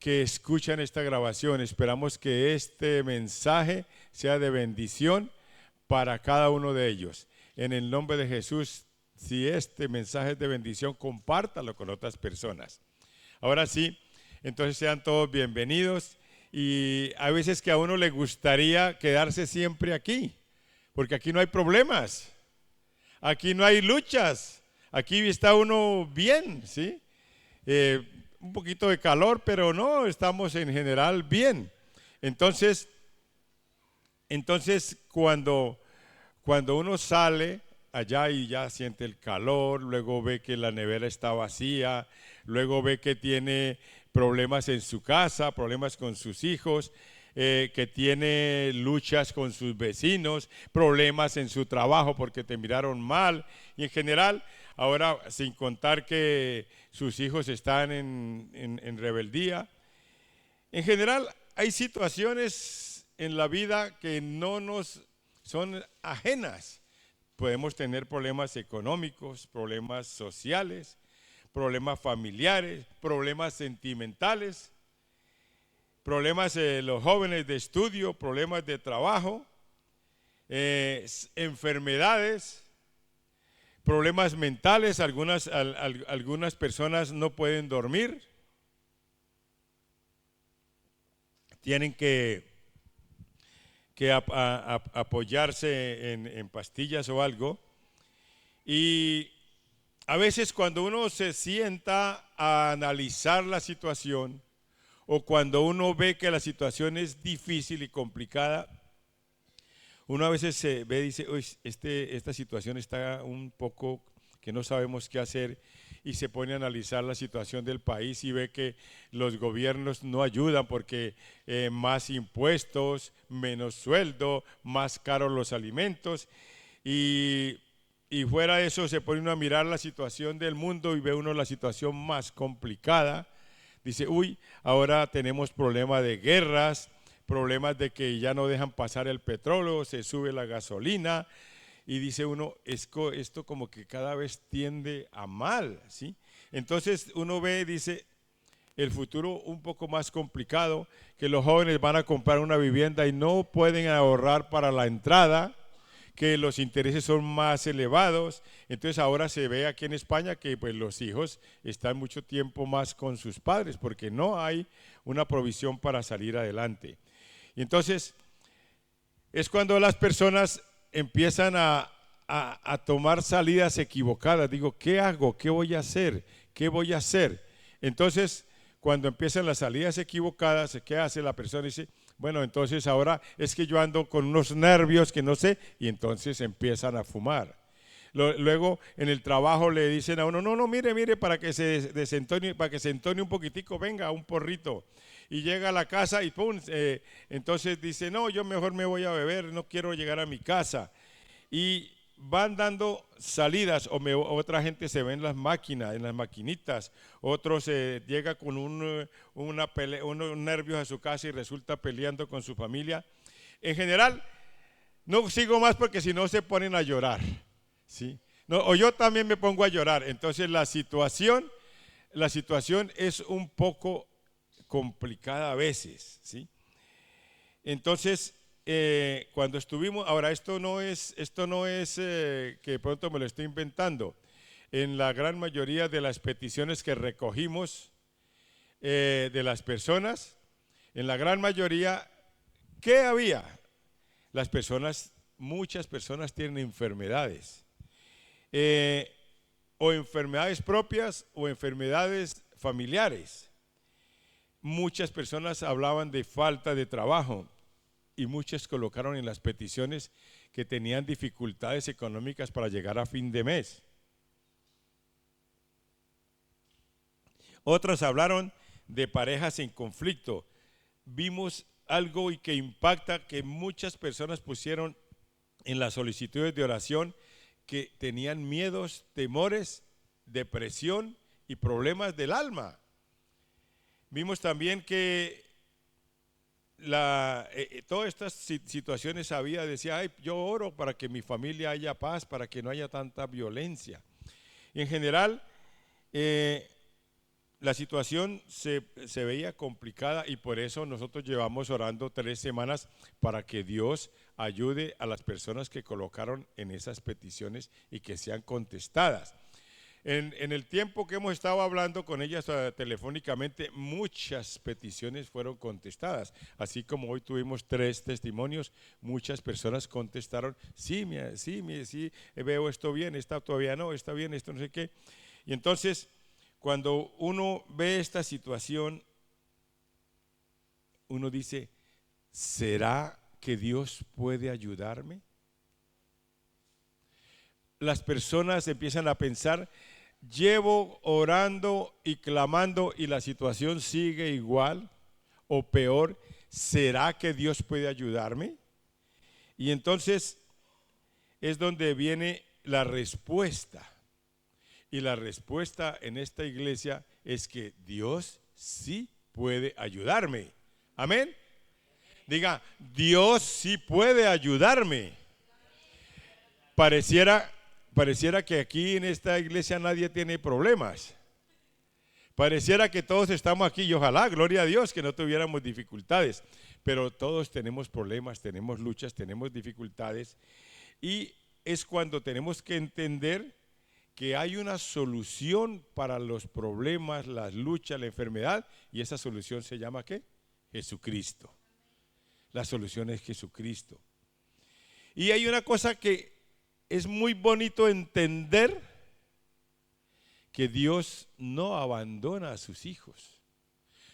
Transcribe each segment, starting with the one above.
que escuchan esta grabación. Esperamos que este mensaje sea de bendición para cada uno de ellos. En el nombre de Jesús, si este mensaje es de bendición, compártalo con otras personas. Ahora sí, entonces sean todos bienvenidos. Y a veces que a uno le gustaría quedarse siempre aquí, porque aquí no hay problemas, aquí no hay luchas, aquí está uno bien, ¿sí? Un poquito de calor, pero no, estamos en general bien. Entonces cuando uno sale allá y ya siente el calor, luego ve que la nevera está vacía, luego ve que tiene problemas en su casa, problemas con sus hijos, que tiene luchas con sus vecinos, problemas en su trabajo porque te miraron mal, y en general, ahora sin contar que sus hijos están en rebeldía. En general, hay situaciones en la vida que no nos son ajenas. Podemos tener problemas económicos, problemas sociales, problemas familiares, problemas sentimentales, problemas de los jóvenes de estudio, problemas de trabajo, enfermedades, problemas mentales. Algunas personas no pueden dormir, tienen que apoyarse en pastillas o algo. Y a veces cuando uno se sienta a analizar la situación, o cuando uno ve que la situación es difícil y complicada, uno a veces se ve y dice, uy, esta situación está un poco que no sabemos qué hacer, y se pone a analizar la situación del país y ve que los gobiernos no ayudan porque más impuestos, menos sueldo, más caros los alimentos, y fuera de eso se pone uno a mirar la situación del mundo y ve uno la situación más complicada. Dice, uy, ahora tenemos problemas de guerras, problemas de que ya no dejan pasar el petróleo, se sube la gasolina, y dice uno, esto como que cada vez tiende a mal, ¿sí? Entonces uno ve, dice, el futuro un poco más complicado, que los jóvenes van a comprar una vivienda y no pueden ahorrar para la entrada, que los intereses son más elevados. Entonces ahora se ve aquí en España que pues los hijos están mucho tiempo más con sus padres porque no hay una provisión para salir adelante. Y entonces es cuando las personas empiezan a tomar salidas equivocadas. Digo, ¿qué hago? ¿Qué voy a hacer? ¿Qué voy a hacer? Entonces, cuando empiezan las salidas equivocadas, ¿qué hace la persona? Dice, bueno, entonces ahora es que yo ando con unos nervios que no sé, y entonces empiezan a fumar. Luego en el trabajo le dicen a uno, no, mire, para que se desentone, para que se entone un poquitico, venga, un porrito. Y llega a la casa y pum, entonces dice, no, yo mejor me voy a beber, no quiero llegar a mi casa. Y van dando salidas, otra gente se ve en las máquinas, en las maquinitas, otros llega con un nervios a su casa y resulta peleando con su familia. En general, no sigo más porque si no se ponen a llorar, ¿sí? No, o yo también me pongo a llorar. Entonces la situación es un poco complicada a veces, ¿sí? Entonces, cuando estuvimos, ahora esto no es que de pronto me lo estoy inventando. En la gran mayoría de las peticiones que recogimos de las personas, en la gran mayoría, ¿qué había? Muchas personas tienen enfermedades, o enfermedades propias o enfermedades familiares. Muchas personas hablaban de falta de trabajo y muchos colocaron en las peticiones que tenían dificultades económicas para llegar a fin de mes. Otros hablaron de parejas en conflicto. Vimos algo y que impacta, que muchas personas pusieron en las solicitudes de oración que tenían miedos, temores, depresión y problemas del alma. Vimos también que todas estas situaciones decía, ay, yo oro para que mi familia haya paz, para que no haya tanta violencia. Y en general, la situación se veía complicada y por eso nosotros llevamos orando 3 semanas para que Dios ayude a las personas que colocaron en esas peticiones y que sean contestadas. En el tiempo que hemos estado hablando con ellas telefónicamente, muchas peticiones fueron contestadas. Así como hoy tuvimos 3 testimonios, muchas personas contestaron, sí, sí, veo esto bien, está todavía no, está bien, esto no sé qué. Y entonces, cuando uno ve esta situación, uno dice, ¿será que Dios puede ayudarme? Las personas empiezan a pensar, llevo orando y clamando y la situación sigue igual o peor, ¿será que Dios puede ayudarme? Y entonces es donde viene la respuesta. Y la respuesta en esta iglesia es que Dios sí puede ayudarme. Amén. Diga, Dios sí puede ayudarme. Pareciera que aquí en esta iglesia nadie tiene problemas. Pareciera que todos estamos aquí y ojalá, gloria a Dios, que no tuviéramos dificultades. Pero todos tenemos problemas, tenemos luchas, tenemos dificultades. Y es cuando tenemos que entender que hay una solución para los problemas, las luchas, la enfermedad. Y esa solución se llama ¿qué? Jesucristo. La solución es Jesucristo. Y hay una cosa que es muy bonito entender, que Dios no abandona a sus hijos.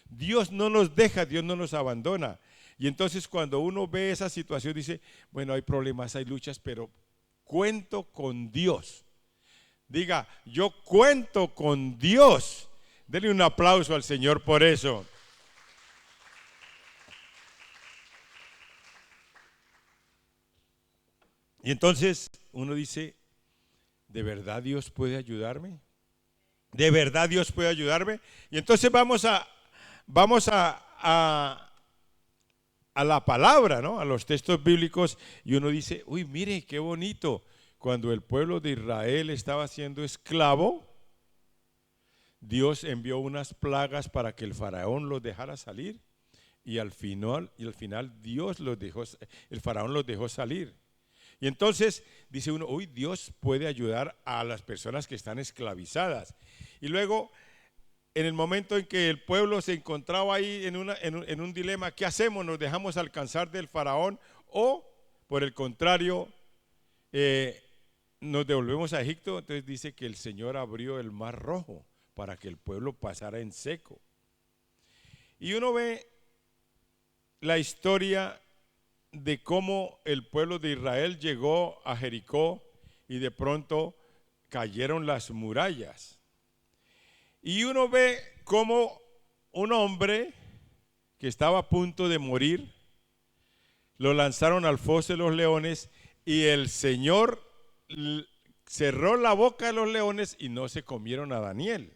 Dios no nos deja, Dios no nos abandona. Y entonces cuando uno ve esa situación dice, bueno, hay problemas, hay luchas, pero cuento con Dios. Diga, yo cuento con Dios. Denle un aplauso al Señor por eso. Y entonces uno dice, ¿de verdad Dios puede ayudarme? ¿De verdad Dios puede ayudarme? Y entonces vamos a la palabra, ¿no? A los textos bíblicos, y uno dice, uy, mire, qué bonito. Cuando el pueblo de Israel estaba siendo esclavo, Dios envió unas plagas para que el faraón los dejara salir, y al final Dios los dejó, el faraón los dejó salir. Y entonces dice uno, uy, Dios puede ayudar a las personas que están esclavizadas. Y luego, en el momento en que el pueblo se encontraba ahí en un dilema, ¿qué hacemos? ¿Nos dejamos alcanzar del faraón o, por el contrario, nos devolvemos a Egipto? Entonces dice que el Señor abrió el mar Rojo para que el pueblo pasara en seco. Y uno ve la historia de cómo el pueblo de Israel llegó a Jericó y de pronto cayeron las murallas. Y uno ve cómo un hombre que estaba a punto de morir, lo lanzaron al foso de los leones y el Señor cerró la boca de los leones y no se comieron a Daniel.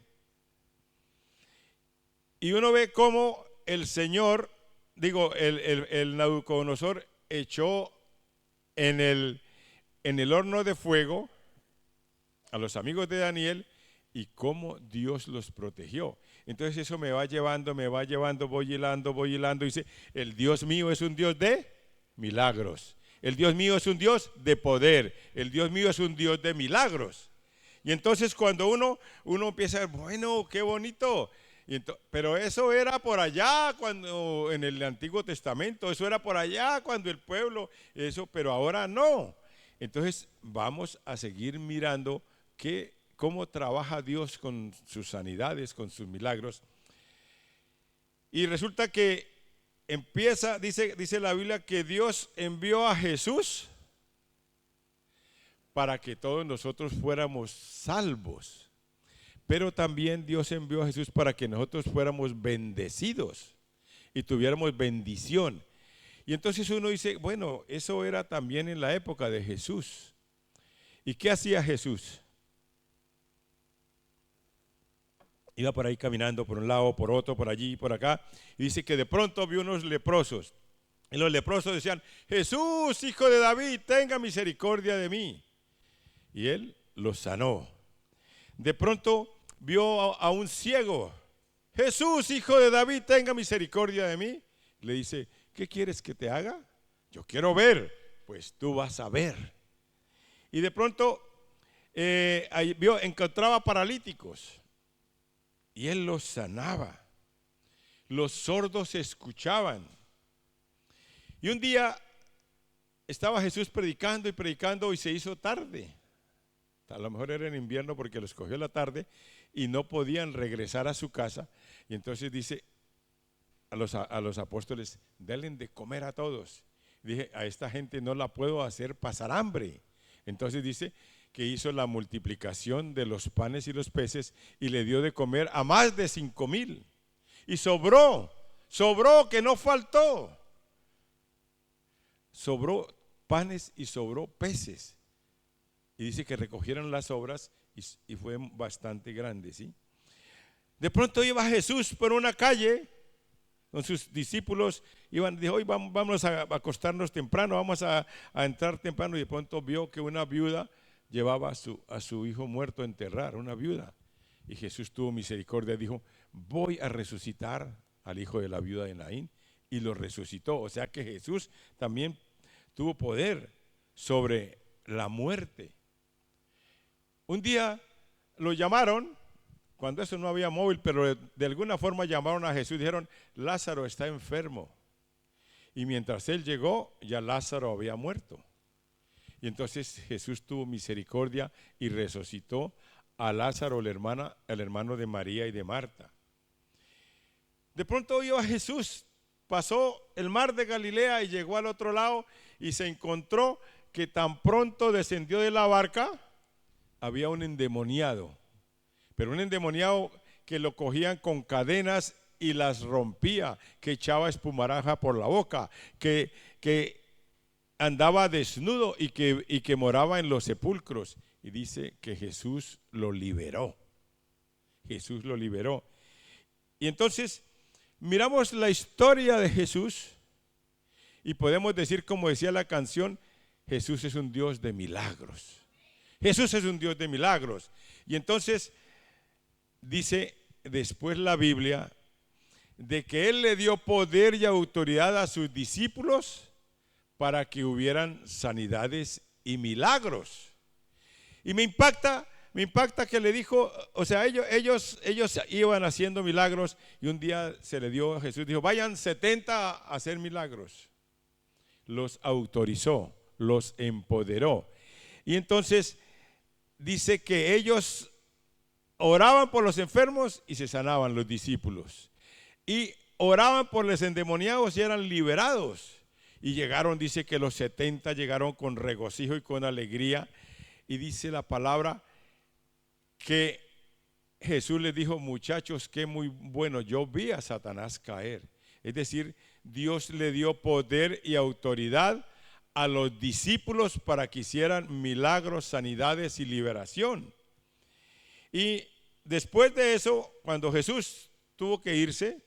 Y uno ve cómo el Señor, el Nabucodonosor echó en el horno de fuego a los amigos de Daniel y cómo Dios los protegió. Entonces eso me va llevando, voy hilando, dice, el Dios mío es un Dios de milagros. El Dios mío es un Dios de poder. El Dios mío es un Dios de milagros. Y entonces cuando uno empieza, bueno, qué bonito. Pero eso era por allá cuando en el Antiguo Testamento, eso era por allá cuando el pueblo, pero ahora no. Entonces vamos a seguir mirando cómo trabaja Dios con sus sanidades, con sus milagros. Y resulta que dice la Biblia que Dios envió a Jesús para que todos nosotros fuéramos salvos. Pero también Dios envió a Jesús para que nosotros fuéramos bendecidos y tuviéramos bendición. Y entonces uno dice, bueno, eso era también en la época de Jesús. ¿Y qué hacía Jesús? Iba por ahí caminando por un lado, por otro, por allí, por acá. Y dice que de pronto vio unos leprosos. Y los leprosos decían, Jesús, hijo de David, tenga misericordia de mí. Y él los sanó. De pronto vio a un ciego Jesús, hijo de David, tenga misericordia de mí. Le dice, ¿qué quieres que te haga? Yo quiero ver. Pues tú vas a ver. Y de pronto encontraba paralíticos y él los sanaba. Los sordos escuchaban. Y un día estaba Jesús predicando y predicando y se hizo tarde. A lo mejor era en invierno porque los cogió la tarde y no podían regresar a su casa. Y entonces dice a los apóstoles, denle de comer a todos. Dije, a esta gente no la puedo hacer pasar hambre. Entonces dice que hizo la multiplicación de los panes y los peces y le dio de comer a más de 5,000. Y sobró que no faltó. Sobró panes y sobró peces. Y dice que recogieron las sobras y fue bastante grande, ¿sí? De pronto iba Jesús por una calle con sus discípulos, dijo, hoy vamos a acostarnos temprano, vamos a entrar temprano, y de pronto vio que una viuda llevaba a su hijo muerto a enterrar, una viuda. Y Jesús tuvo misericordia, dijo, voy a resucitar al hijo de la viuda de Naín, y lo resucitó. O sea que Jesús también tuvo poder sobre la muerte. Un día lo llamaron, cuando eso no había móvil, pero de alguna forma llamaron a Jesús y dijeron, Lázaro está enfermo. Y mientras él llegó, ya Lázaro había muerto. Y entonces Jesús tuvo misericordia y resucitó a Lázaro, el hermano de María y de Marta. De pronto iba Jesús, pasó el mar de Galilea y llegó al otro lado y se encontró que tan pronto descendió de la barca, había un endemoniado. Pero un endemoniado que lo cogían con cadenas y las rompía, que echaba espumaraja por la boca, que andaba desnudo y que moraba en los sepulcros. Y dice que Jesús lo liberó. Jesús lo liberó. Y entonces miramos la historia de Jesús y podemos decir, como decía la canción, Jesús es un Dios de milagros. Jesús es un Dios de milagros. Y entonces dice después la Biblia de que Él le dio poder y autoridad a sus discípulos para que hubieran sanidades y milagros. Y me impacta que le dijo, o sea, ellos iban haciendo milagros y un día se le dio a Jesús, dijo, vayan 70 a hacer milagros. Los autorizó, los empoderó. Y entonces dice que ellos oraban por los enfermos y se sanaban los discípulos. Y oraban por los endemoniados y eran liberados. Y llegaron, dice que los 70 llegaron con regocijo y con alegría. Y dice la palabra que Jesús les dijo, muchachos, qué muy bueno, yo vi a Satanás caer. Es decir, Dios le dio poder y autoridad a los discípulos para que hicieran milagros, sanidades y liberación. Y después de eso, cuando Jesús tuvo que irse,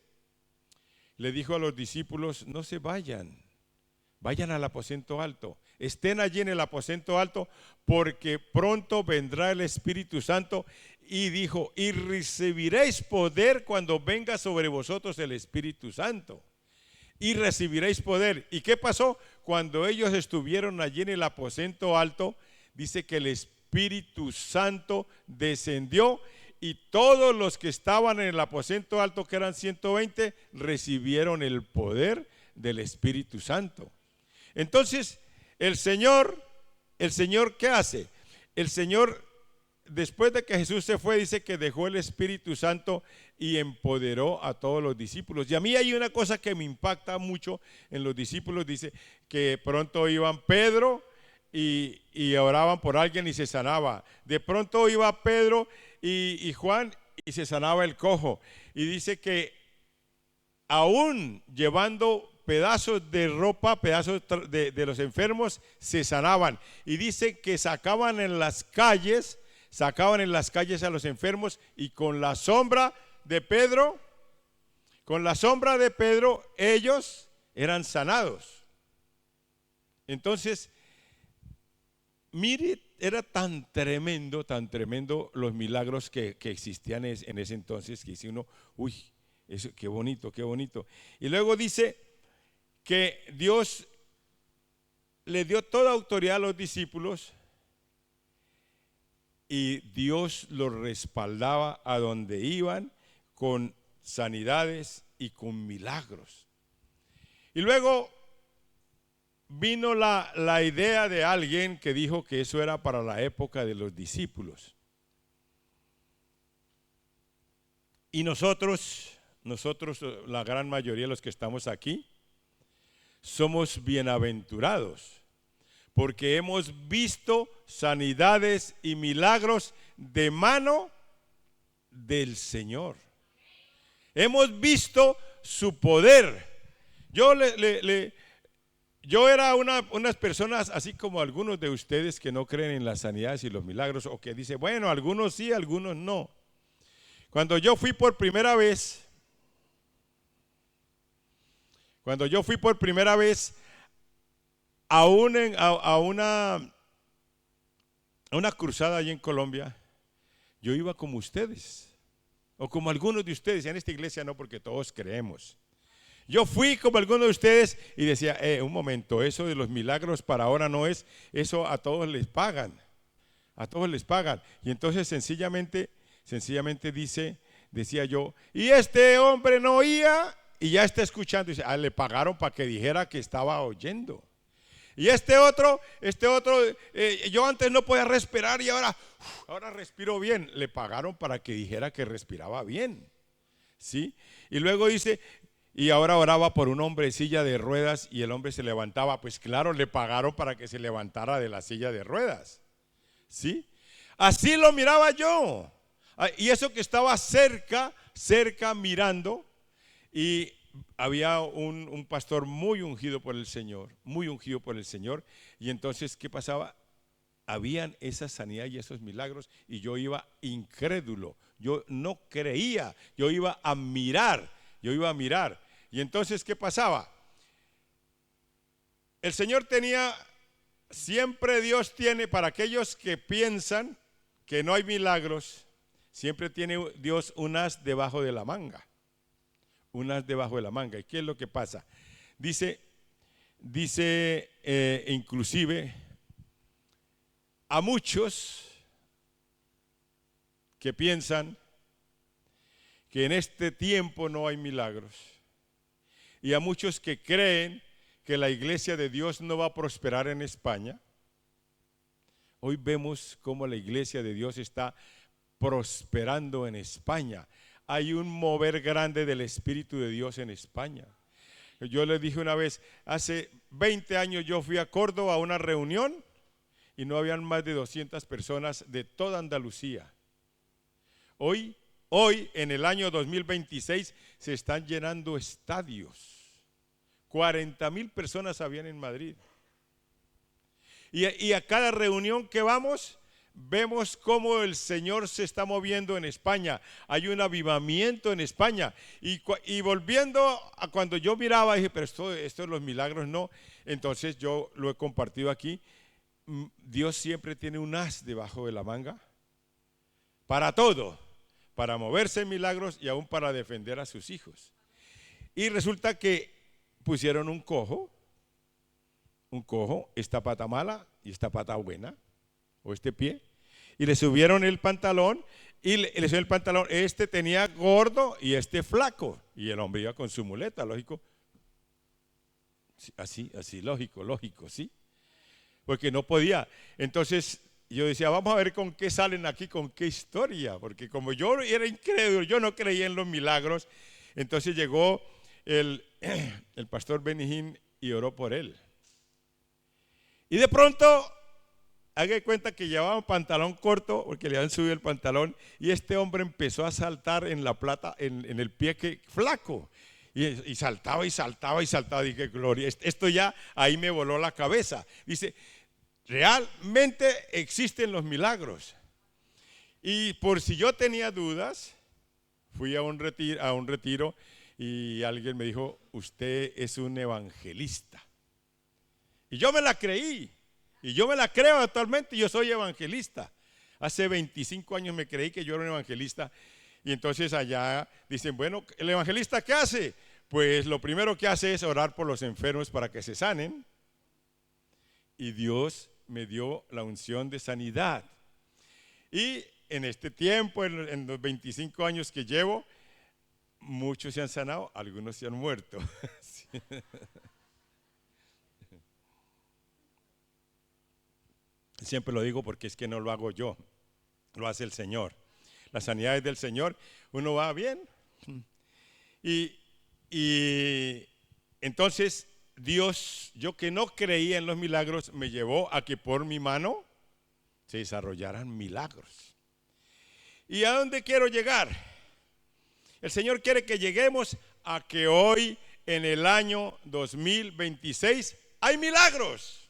le dijo a los discípulos, no se vayan, vayan al aposento alto, estén allí en el aposento alto, porque pronto vendrá el Espíritu Santo. Y dijo, y recibiréis poder cuando venga sobre vosotros el Espíritu Santo. Y recibiréis poder. ¿Y qué pasó? Cuando ellos estuvieron allí en el aposento alto, dice que el Espíritu Santo descendió y todos los que estaban en el aposento alto, que eran 120, recibieron el poder del Espíritu Santo. Entonces, el Señor, ¿qué hace? El Señor, después de que Jesús se fue, dice que dejó el Espíritu Santo y empoderó a todos los discípulos. Y a mí hay una cosa que me impacta mucho en los discípulos, dice que pronto iban Pedro y oraban por alguien y se sanaba. De pronto iba Pedro y Juan y se sanaba el cojo. Y dice que aún llevando pedazos de ropa, pedazos de los enfermos, se sanaban. Y dice que sacaban en las calles a los enfermos y con la sombra de Pedro, ellos eran sanados. Entonces, mire, era tan tremendo los milagros que existían en ese entonces, que dice uno, uy, Eso, qué bonito, qué bonito. Y luego dice que Dios le dio toda autoridad a los discípulos y Dios los respaldaba a donde iban con sanidades y con milagros. Y luego vino la idea de alguien que dijo que eso era para la época de los discípulos. Y nosotros, la gran mayoría de los que estamos aquí, somos bienaventurados, porque hemos visto sanidades y milagros de mano del Señor. Hemos visto su poder. Yo era unas personas, así como algunos de ustedes que no creen en las sanidades y los milagros, o que dicen, bueno, algunos sí, algunos no. Cuando yo fui por primera vez a una cruzada allí en Colombia, yo iba como ustedes, o como algunos de ustedes. En esta iglesia no, porque todos creemos. Yo fui como algunos de ustedes y decía, un momento, eso de los milagros para ahora no es, eso a todos les pagan, Y entonces sencillamente decía yo, y este hombre no oía y ya está escuchando. Y dice, le pagaron para que dijera que estaba oyendo. Y este otro, yo antes no podía respirar y ahora respiro bien. Le pagaron para que dijera que respiraba bien. ¿Sí? Y luego dice, y ahora oraba por un hombre en silla de ruedas y el hombre se levantaba. Pues claro, le pagaron para que se levantara de la silla de ruedas. ¿Sí? Así lo miraba yo. Y eso que estaba cerca mirando, y había un pastor muy ungido por el Señor, y entonces, ¿qué pasaba? Habían esa sanidad y esos milagros, y yo iba incrédulo, yo no creía, yo iba a mirar, y entonces, ¿qué pasaba? El Señor siempre Dios tiene, para aquellos que piensan que no hay milagros, siempre tiene Dios un as debajo de la manga. ¿Y qué es lo que pasa? Dice inclusive a muchos que piensan que en este tiempo no hay milagros, y a muchos que creen que la iglesia de Dios no va a prosperar en España. Hoy vemos cómo la iglesia de Dios está prosperando en España. Hay un mover grande del Espíritu de Dios en España. Yo les dije una vez, hace 20 años yo fui a Córdoba a una reunión y no habían más de 200 personas de toda Andalucía. Hoy en el año 2026 se están llenando estadios. 40,000 personas habían en Madrid. Y a cada reunión que vamos, vemos cómo el Señor se está moviendo en España. Hay un avivamiento en España. Y volviendo a cuando yo miraba, dije, pero esto de los milagros no. Entonces yo lo he compartido aquí. Dios siempre tiene un as debajo de la manga para todo, para moverse en milagros y aún para defender a sus hijos. Y resulta que pusieron un cojo, esta pata mala y esta pata buena, o este pie, y le subieron el pantalón, y le subieron el pantalón. Este tenía gordo y este flaco, y el hombre iba con su muleta, lógico. Así, lógico, ¿sí? Porque no podía. Entonces yo decía, vamos a ver con qué salen aquí, con qué historia, porque como yo era incrédulo, yo no creía en los milagros. Entonces llegó el pastor Benijín y oró por él. Y de pronto, haga cuenta que llevaba un pantalón corto, porque le habían subido el pantalón, y este hombre empezó a saltar en la plata, en el pie flaco. Y saltaba. Dije, gloria, esto ya ahí me voló la cabeza. Dice, realmente existen los milagros. Y por si yo tenía dudas, fui a un retiro y alguien me dijo, usted es un evangelista. Y yo me la creí, y yo me la creo actualmente. Yo soy evangelista. Hace 25 años me creí que yo era un evangelista. Y entonces allá dicen, bueno, ¿el evangelista qué hace? Pues lo primero que hace es orar por los enfermos para que se sanen. Y Dios me dio la unción de sanidad. Y en este tiempo, en los 25 años que llevo, muchos se han sanado, algunos se han muerto. Sí. Siempre lo digo porque es que no lo hago yo, lo hace el Señor. La sanidad es del Señor, uno va bien. Y entonces Dios, yo que no creía en los milagros, me llevó a que por mi mano se desarrollaran milagros. ¿Y a dónde quiero llegar? El Señor quiere que lleguemos a que hoy, en el año 2026, hay milagros.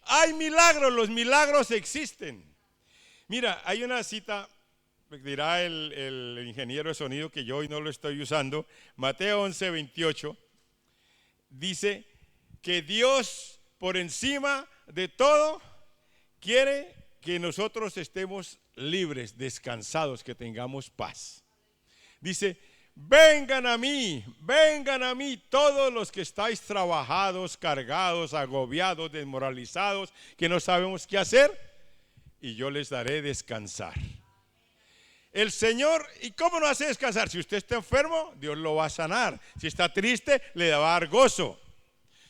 Hay milagros, los milagros existen. Mira, hay una cita, dirá el ingeniero de sonido que yo hoy no lo estoy usando, Mateo 11:28, dice que Dios por encima de todo quiere que nosotros estemos libres, descansados, que tengamos paz. Dice, vengan a mí todos los que estáis trabajados, cargados, agobiados, desmoralizados, que no sabemos qué hacer, y yo les daré descansar. El Señor, ¿y cómo nos hace descansar? Si usted está enfermo, Dios lo va a sanar. Si está triste, le va a dar gozo.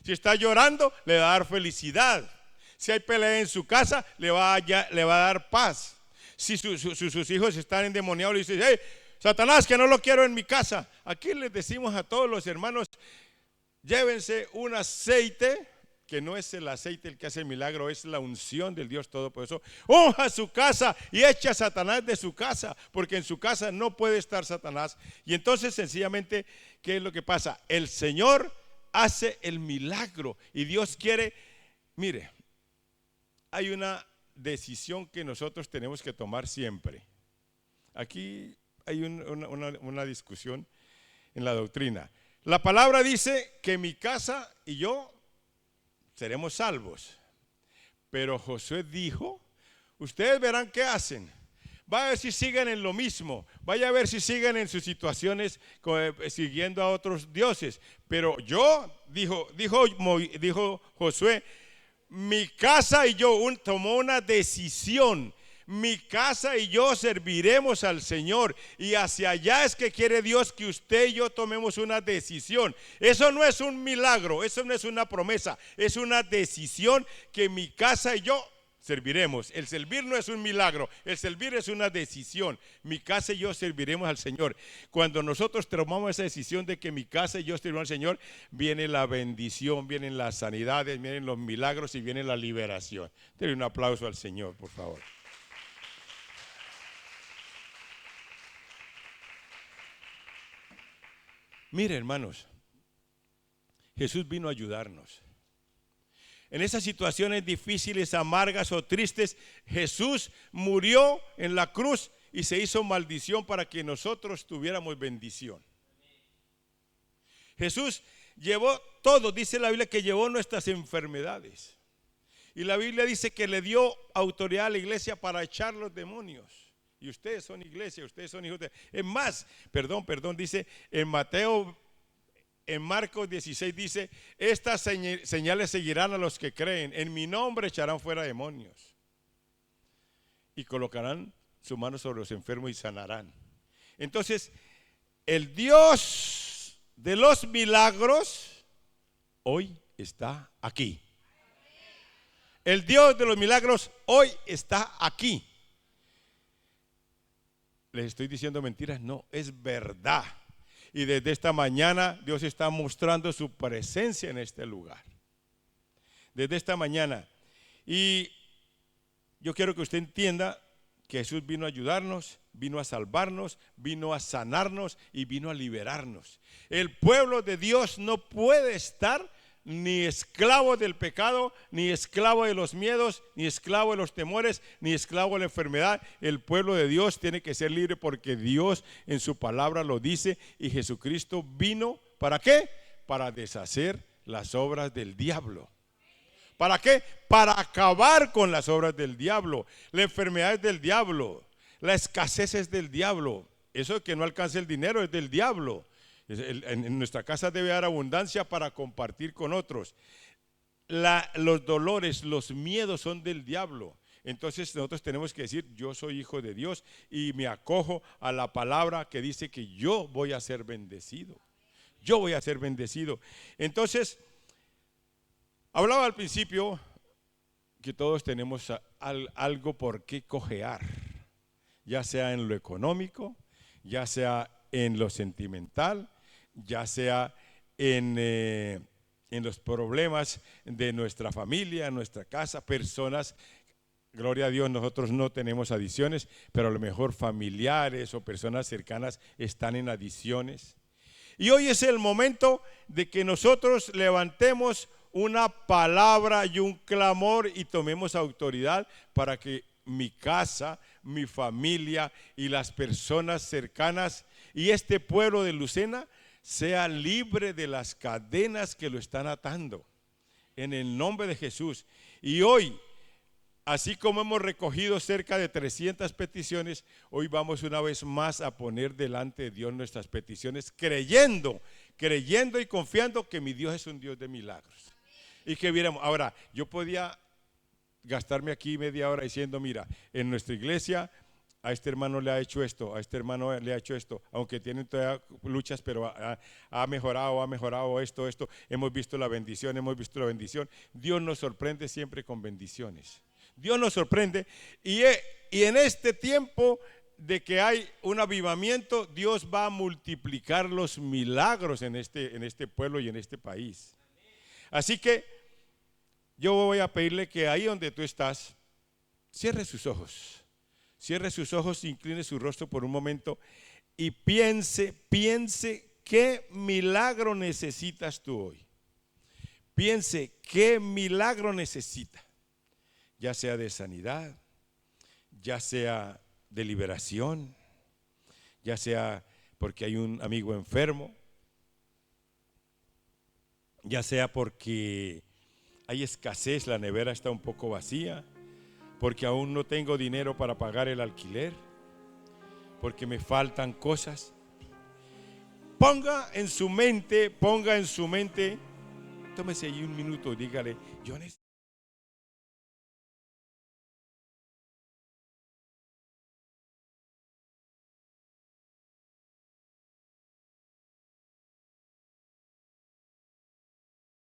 Si está llorando, le va a dar felicidad. Si hay pelea en su casa, le va a dar paz. Si sus hijos están endemoniados, le dicen, hey, Satanás, que no lo quiero en mi casa. Aquí les decimos a todos los hermanos, llévense un aceite, que no es el aceite el que hace el milagro, es la unción del Dios Todopoderoso. Unja su casa y echa a Satanás de su casa, porque en su casa no puede estar Satanás. Y entonces sencillamente, ¿qué es lo que pasa? El Señor hace el milagro y Dios quiere, mire, hay una decisión que nosotros tenemos que tomar siempre. Aquí hay una discusión en la doctrina. La palabra dice que mi casa y yo seremos salvos. Pero Josué dijo, ustedes verán qué hacen. Vaya a ver si siguen en lo mismo. Vaya a ver si siguen en sus situaciones siguiendo a otros dioses. Pero yo, dijo Josué, mi casa y yo, tomó una decisión. Mi casa y yo serviremos al Señor, y hacia allá es que quiere Dios que usted y yo tomemos una decisión. Eso no es un milagro, eso no es una promesa, es una decisión que mi casa y yo serviremos. El servir no es un milagro, el servir es una decisión. Mi casa y yo serviremos al Señor. Cuando nosotros tomamos esa decisión de que mi casa y yo serviremos al Señor, viene la bendición, vienen las sanidades, vienen los milagros y viene la liberación. Denle un aplauso al Señor, por favor. Mire, hermanos, Jesús vino a ayudarnos. En esas situaciones difíciles, amargas o tristes, Jesús murió en la cruz y se hizo maldición para que nosotros tuviéramos bendición. Jesús llevó todo, dice la Biblia que llevó nuestras enfermedades. Y la Biblia dice que le dio autoridad a la iglesia para echar los demonios. Y ustedes son iglesia, ustedes son hijos de... Es más, perdón, dice en Marcos 16 dice, estas señales seguirán a los que creen, en mi nombre echarán fuera demonios y colocarán su mano sobre los enfermos y sanarán. Entonces, el Dios de los milagros hoy está aquí. El Dios de los milagros hoy está aquí. ¿Les estoy diciendo mentiras? No, es verdad. Y desde esta mañana Dios está mostrando su presencia en este lugar. Desde esta mañana. Y yo quiero que usted entienda que Jesús vino a ayudarnos, vino a salvarnos, vino a sanarnos y vino a liberarnos. El pueblo de Dios no puede estar ni esclavo del pecado, ni esclavo de los miedos, ni esclavo de los temores, ni esclavo de la enfermedad. El pueblo de Dios tiene que ser libre porque Dios en su palabra lo dice, y Jesucristo vino, ¿para qué? Para deshacer las obras del diablo. ¿Para qué? Para acabar con las obras del diablo. La enfermedad es del diablo, la escasez es del diablo. eso de que no alcance el dinero es del diablo. En nuestra casa debe haber abundancia para compartir con otros. Los dolores, los miedos son del diablo. Entonces nosotros tenemos que decir, yo soy hijo de Dios y me acojo a la palabra que dice que yo voy a ser bendecido. Yo voy a ser bendecido. Entonces, hablaba al principio que todos tenemos algo por qué cojear, ya sea en lo económico, ya sea en lo sentimental, ya sea en los problemas de nuestra familia, nuestra casa, personas. Gloria a Dios, nosotros no tenemos adicciones, pero a lo mejor familiares o personas cercanas están en adicciones. Y hoy es el momento de que nosotros levantemos una palabra y un clamor y tomemos autoridad para que mi casa, mi familia y las personas cercanas y este pueblo de Lucena sea libre de las cadenas que lo están atando. En el nombre de Jesús. Y hoy, así como hemos recogido cerca de 300 peticiones, hoy vamos una vez más a poner delante de Dios nuestras peticiones, creyendo y confiando que mi Dios es un Dios de milagros. Y que viéramos, ahora, yo podía gastarme aquí media hora diciendo, mira, en nuestra iglesia a este hermano le ha hecho esto, a este hermano le ha hecho esto, aunque tienen todavía luchas, pero ha mejorado esto, hemos visto la bendición, Dios nos sorprende siempre con bendiciones. Dios nos sorprende y en este tiempo de que hay un avivamiento, Dios va a multiplicar los milagros en este pueblo y en este país. Así que yo voy a pedirle que ahí donde tú estás, cierre sus ojos, incline su rostro por un momento y piense qué milagro necesitas tú hoy. Piense qué milagro necesita. Ya sea de sanidad, ya sea de liberación, ya sea porque hay un amigo enfermo, ya sea porque hay escasez, la nevera está un poco vacía, porque aún no tengo dinero para pagar el alquiler, porque me faltan cosas. Ponga en su mente, tómese ahí un minuto, dígale, yo necesito